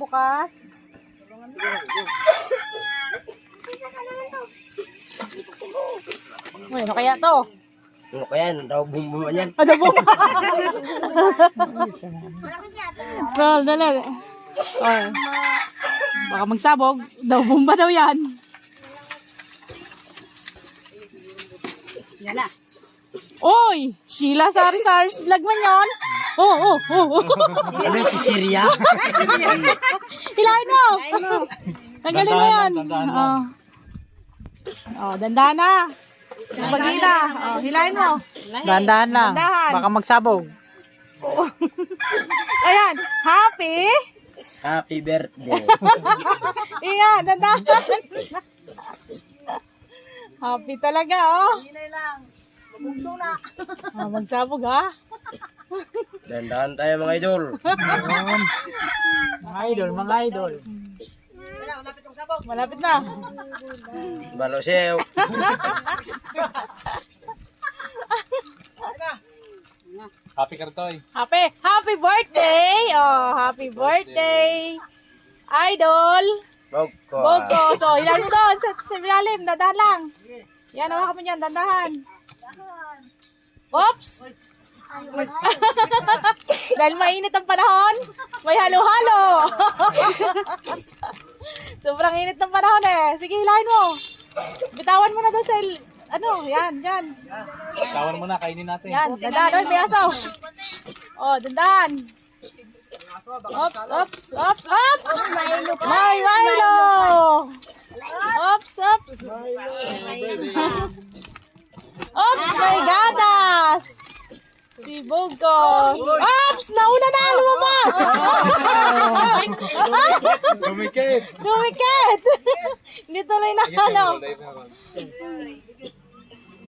Bukas. Uy, ano kaya to? Ano kaya? Daw bumbuan yan. Ano po? Well, dali. Oh. Baka magsabog. Daw bomba daw yan. Yan na. Oy! Sheila Sari-Saris vlog man yun. Oh. Ano yung chichirya? Hilahin mo! Tanggalin mo yan. Oh, dandahan na. Pagila. Oh, hilahin mo. Dandahan lang. Baka magsabog. Ayan. Happy. Happy birthday. Iya, dandahan. Happy talaga, oh. Hinay lang. Magbugtong na. Magsabog, ha? Dandahan tayo mga idol. Mga idol. Malapit na. Balosew. Happy Kartoy. Happy birthday. Oh, happy birthday. Idol. Bogko. Bogo. So, ilan mo doon sa ilalim. Dandahan lang. Yan, hawakan mo dyan. Dandahan. Oops. Dahil mainit ang panahon, may halo-halo. Sobrang init ng panahon eh. Sige, hilahin mo. Bitawan mo na doon sa, yan, dyan. Tawan mo na, kainin natin. Yan, dandahan. Doon, may asaw. Oh, dandahan. Ops. May Milo. Ops. Ops, may gatas. Si Bugos. Ops, nauna na lumabas. Dumikit. Dumikit. Hindi tuloy na ano.